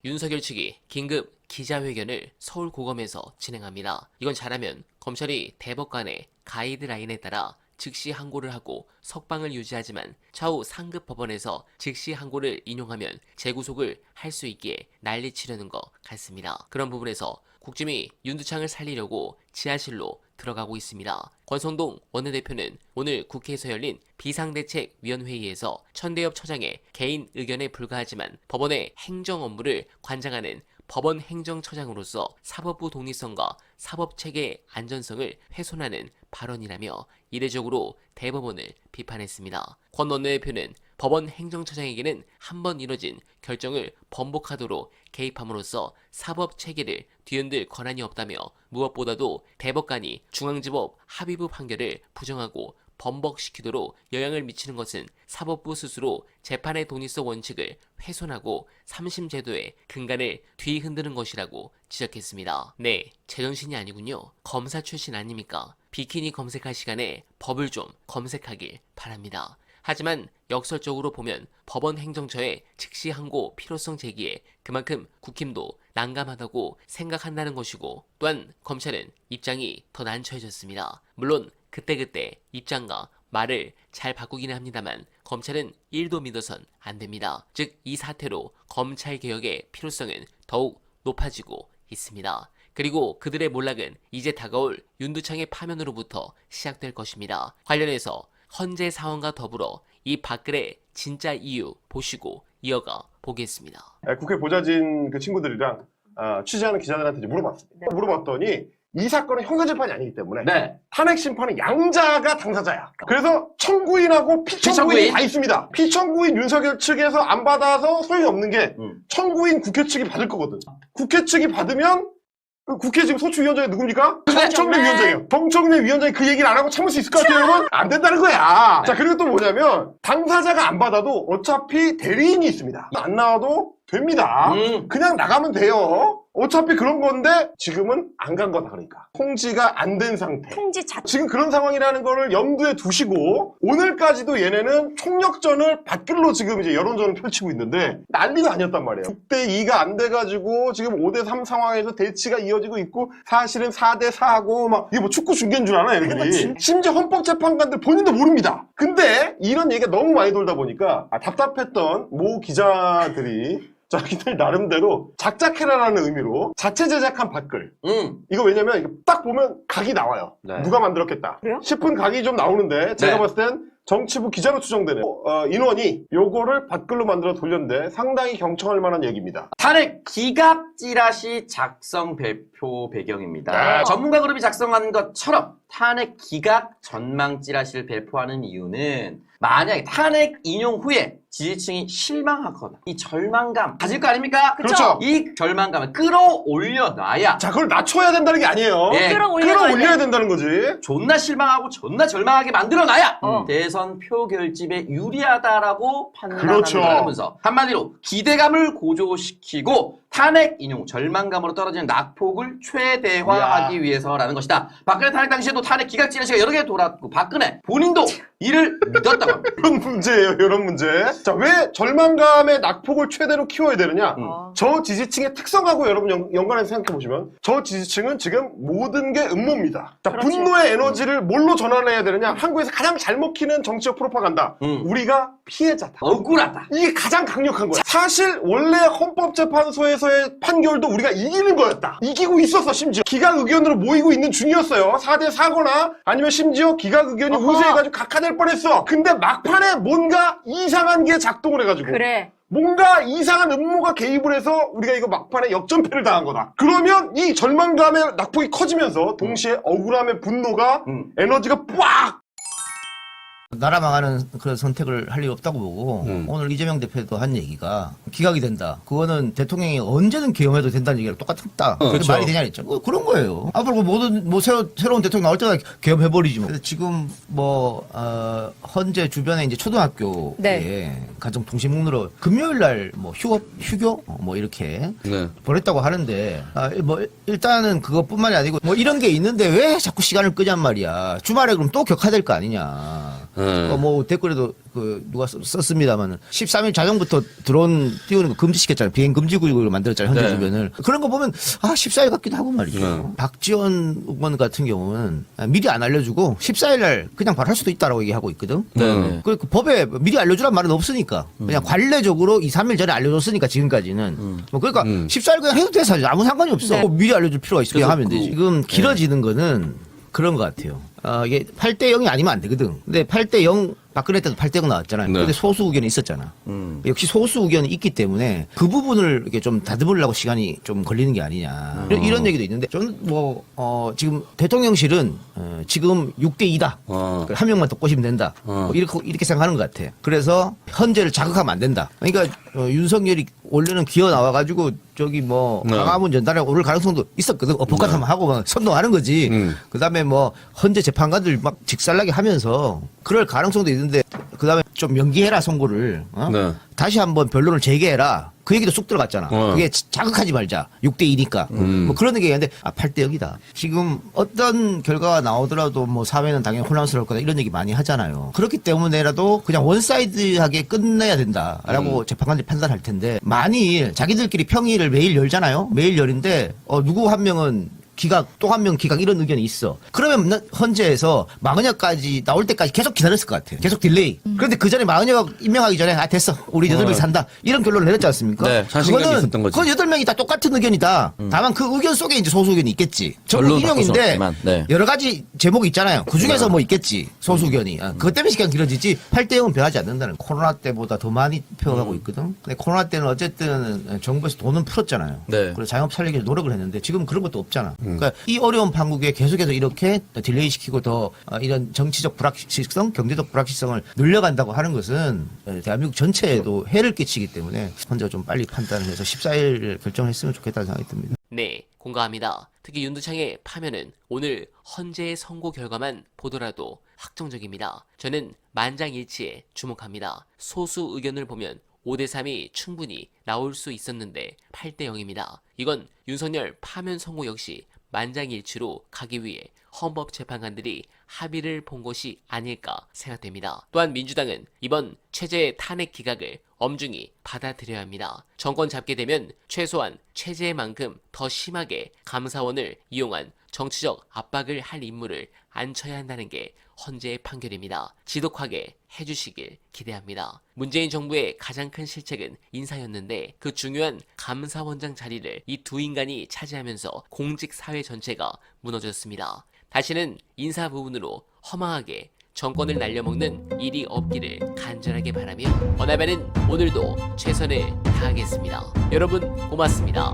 윤석열 측이 긴급 기자회견을 서울고검에서 진행합니다. 이건 잘하면 검찰이 대법관의 가이드라인에 따라 즉시 항고를 하고 석방을 유지하지만 차후 상급 법원에서 즉시 항고를 인용하면 재구속을 할 수 있게 난리치려는 것 같습니다. 그런 부분에서 국짐이 윤두창을 살리려고 지하실로 들어가고 있습니다. 권성동 원내대표는 오늘 국회에서 열린 비상대책위원회의에서 천대엽 처장의 개인 의견에 불과하지만 법원의 행정 업무를 관장하는 법원 행정처장으로서 사법부 독립성과 사법체계 안전성을 훼손하는 발언이라며 이례적으로 대법원을 비판했습니다. 권 원내대표는 법원 행정처장에게는 한 번 이뤄진 결정을 번복하도록 개입함으로써 사법체계를 뒤흔들 권한이 없다며 무엇보다도 대법관이 중앙지법 합의부 판결을 부정하고 번복시키도록 영향을 미치는 것은 사법부 스스로 재판의 독립성 원칙을 훼손하고 삼심제도의 근간을 뒤흔드는 것이라고 지적했습니다. 네, 제정신이 아니군요. 검사 출신 아닙니까? 비키니 검색할 시간에 법을 좀 검색하길 바랍니다. 하지만 역설적으로 보면 법원 행정처의 즉시 항고 필요성 제기에 그만큼 국힘도 난감하다고 생각한다는 것이고, 또한 검찰은 입장이 더 난처해졌습니다. 물론 그때그때 입장과 말을 잘 바꾸기는 합니다만 검찰은 1도 믿어선 안 됩니다. 즉 이 사태로 검찰개혁의 필요성은 더욱 높아지고 있습니다. 그리고 그들의 몰락은 이제 다가올 윤두창의 파면으로부터 시작될 것입니다. 관련해서 헌재 상황과 더불어 이 박근혜 진짜 이유 보시고 이어가 보겠습니다. 국회 보좌진 그 친구들이랑 취재하는 기자들한테 이제 물어봤습니다. 물어봤더니 이 사건은 형사재판이 아니기 때문에 탄핵 심판은 양자가 당사자야. 그래서 청구인하고 피청구인이 다 있습니다. 피청구인 윤석열 측에서 안 받아서 소용이 없는 게 청구인 국회 측이 받을 거거든. 국회 측이 받으면 국회 지금 소추위원장이 누굽니까? 정청래 위원장이요. 정청래 위원장이 그 얘기를 안 하고 참을 수 있을 것 같아요, 여러분? 안 된다는 거야. 자, 그리고 또 뭐냐면 당사자가 안 받아도 어차피 대리인이 있습니다. 안 나와도 됩니다. 그냥 나가면 돼요. 어차피 그런 건데 지금은 안 간 거다. 그러니까 통지가 안 된 상태. 지금 그런 상황이라는 거를 염두에 두시고 오늘까지도 얘네는 총력전을 받들로 지금 이제 여론전을 펼치고 있는데 난리가 아니었단 말이에요. 6대2가 안 돼가지고 지금 5대3 상황에서 대치가 이어지고 있고 사실은 4대4하고 막 이게 뭐 축구 중계인 줄 아나 얘네들이. 심지어 헌법재판관들 본인도 모릅니다. 근데 이런 얘기가 너무 많이 돌다 보니까 답답했던 모 기자들이 자기들 나름대로 작작해라라는 의미로 자체 제작한 댓글. 이거 왜냐면 이거 딱 보면 각이 나와요. 누가 만들었겠다. 그래요? 싶은 각이 좀 나오는데 제가 봤을 땐 정치부 기자로 추정되는 인원이 요거를 댓글로 만들어 돌렸는데 상당히 경청할 만한 얘기입니다. 탄핵 기각 찌라시 작성 발표 배경입니다. 전문가 그룹이 작성한 것처럼 탄핵 기각 전망 찌라시를 배포하는 이유는 만약에 탄핵 인용 후에 지지층이 실망하거나 이 절망감 가질 거 아닙니까? 그렇죠. 이 절망감을 끌어올려놔야 자, 그걸 낮춰야 된다는 게 아니에요. 예, 끌어올려야 된다는 거지. 존나 실망하고 존나 절망하게 만들어놔야 대선 표 결집에 유리하다라고 판단한다면서 한마디로 기대감을 고조시키고 탄핵 인용 절망감으로 떨어지는 낙폭을 최대화하기 위해서라는 것이다. 박근혜 탄핵 당시에도 탄핵 기각 찌라시가 여러 개 돌았고 박근혜 본인도 이를 믿었다고 합니다. 이런 문제예요, 이런 문제. 자, 왜 절망감의 낙폭을 최대로 키워야 되느냐? 저 지지층의 특성하고 여러분 연관해서 생각해보시면 저 지지층은 지금 모든 게 음모입니다. 자, 분노의 에너지를 뭘로 전환해야 되느냐? 한국에서 가장 잘 먹히는 정치적 프로파간다. 우리가 피해자다. 억울하다. 이게 가장 강력한 거야. 사실 원래 헌법재판소에서의 판결도 우리가 이기는 거였다. 이기고 있었어, 심지어. 기각 의견으로 모이고 있는 중이었어요. 4대4거나 아니면 심지어 기각 의견이 우세해가지고 각하될 뻔했어. 근데 막판에 뭔가 이상한 게 작동을 해가지고. 뭔가 이상한 음모가 개입을 해서 우리가 이거 막판에 역전패를 당한 거다. 그러면 이 절망감의 낙폭이 커지면서 동시에 억울함의 분노가 에너지가 빡! 나라 망하는 그런 선택을 할 리 없다고 보고 오늘 이재명 대표도 한 얘기가 기각이 된다. 그거는 대통령이 언제든 계엄해도 된다는 얘기랑 똑같다. 그렇죠. 말이 되냐 했죠. 그런 거예요. 앞으로 모든 새로운 대통령 나올 때마다 계엄해버리지 뭐. 그래서 지금 헌재 주변에 이제 초등학교에 가정통신문으로 금요일 날 뭐 휴교 뭐 이렇게 보냈다고 하는데 뭐 일단은 그것뿐만이 아니고 뭐 이런 게 있는데 왜 자꾸 시간을 끄냔 말이야. 주말에 그럼 또 격화될 거 아니냐. 뭐 댓글에도 그 누가 썼습니다만 13일 자정부터 드론 띄우는 거 금지시켰잖아요. 비행 금지 구역으로 만들었잖아요. 현재 네. 주변을. 그런 거 보면 14일 같기도 하고 말이죠. 박지원 의원 같은 경우는 미리 안 알려주고 14일 날 그냥 바로 할 수도 있다라고 얘기하고 있거든. 네. 그 법에 미리 알려주란 말은 없으니까 그냥 관례적으로 2, 3일 전에 알려줬으니까 지금까지는 뭐 그러니까 14일 그냥 해도 돼서 아무 상관이 없어. 네. 뭐 미리 알려줄 필요가 있으면 그래서 하면 되지. 지금 길어지는 거는 그런 것 같아요. 이게 8대 0이 아니면 안 되거든. 근데 8대 0 박근혜 때도 8대 0 나왔잖아요. 네. 근데 소수 의견이 있었잖아. 역시 소수 의견이 있기 때문에 그 부분을 이렇게 좀 다듬으려고 시간이 좀 걸리는 게 아니냐. 이런 얘기도 있는데 저는 뭐 지금 대통령실은 지금 6대 2다. 한 명만 더 꼬시면 된다. 뭐 이렇게 생각하는 것 같아. 그래서 헌재를 자극하면 안 된다. 그러니까 윤석열이 원래는 기어 나와가지고 저기 뭐 광화문 전달에 오를 가능성도 있었거든. 복합 한번 하고 막 선동하는 거지. 그다음에 뭐 헌재 재판관들 막 직살나게 하면서 그럴 가능성도 있는데 그다음에 좀 연기해라 선고를. 네. 다시 한번 변론을 재개해라. 그 얘기도 쑥 들어갔잖아. 그게 자극하지 말자. 6대 2니까. 뭐 그런 얘기였는데 8대 0이다. 지금 어떤 결과가 나오더라도 뭐 사회는 당연히 혼란스러울 거다. 이런 얘기 많이 하잖아요. 그렇기 때문에라도 그냥 원사이드하게 끝내야 된다라고 재판관들이 판단할 텐데 만일 자기들끼리 평의를 매일 열잖아요. 매일 열인데 누구 한 명은 기각, 또 한 명 기각 이런 의견이 있어. 그러면 헌재에서 마흔여까지 나올 때까지 계속 기다렸을 것 같아. 계속 딜레이. 그런데 그 전에 마흔여가 임명하기 전에 됐어. 우리 8명 산다. 이런 결론을 내렸지 않습니까? 네, 자신감이 있었던 거지. 그건 8명이 다 똑같은 의견이다. 다만 그 의견 속에 이제 소수 의견이 있겠지. 전부 결론 바꿀 수 인용인데 없지만, 네. 여러 가지 제목이 있잖아요. 그 중에서 뭐 있겠지. 소수 의견이. 그것 때문에 시간 길어지지 8대 0은 변하지 않는다는. 코로나 때보다 더 많이 표현하고 있거든. 근데 코로나 때는 어쨌든 정부에서 돈은 풀었잖아요. 네. 그래서 자영업 살리기 위해서 노력을 했는데 지금 그런 것도 없잖아. 그러니까 이 어려운 판국에 계속해서 이렇게 딜레이 시키고 더 이런 정치적 불확실성, 경제적 불확실성을 늘려간다고 하는 것은 대한민국 전체에도 해를 끼치기 때문에 헌재가 좀 빨리 판단을 해서 14일 결정했으면 좋겠다는 생각이 듭니다. 네, 공감합니다. 특히 윤두창의 파면은 오늘 헌재의 선고 결과만 보더라도 확정적입니다. 저는 만장일치에 주목합니다. 소수 의견을 보면 5대 3이 충분히 나올 수 있었는데 8대 0입니다. 이건 윤석열 파면 선고 역시 만장일치로 가기 위해 헌법재판관들이 합의를 본 것이 아닐까 생각됩니다. 또한 민주당은 이번 체제 탄핵 기각을 엄중히 받아들여야 합니다. 정권 잡게 되면 최소한 체제만큼 더 심하게 감사원을 이용한 정치적 압박을 할 임무를 안쳐야 한다는 게 헌재의 판결입니다. 지독하게 해주시길 기대합니다. 문재인 정부의 가장 큰 실책은 인사였는데 그 중요한 감사원장 자리를 이 두 인간이 차지하면서 공직 사회 전체가 무너졌습니다. 다시는 인사 부분으로 허망하게 정권을 날려먹는 일이 없기를 간절하게 바라며 원아베는 오늘도 최선을 다하겠습니다. 여러분 고맙습니다.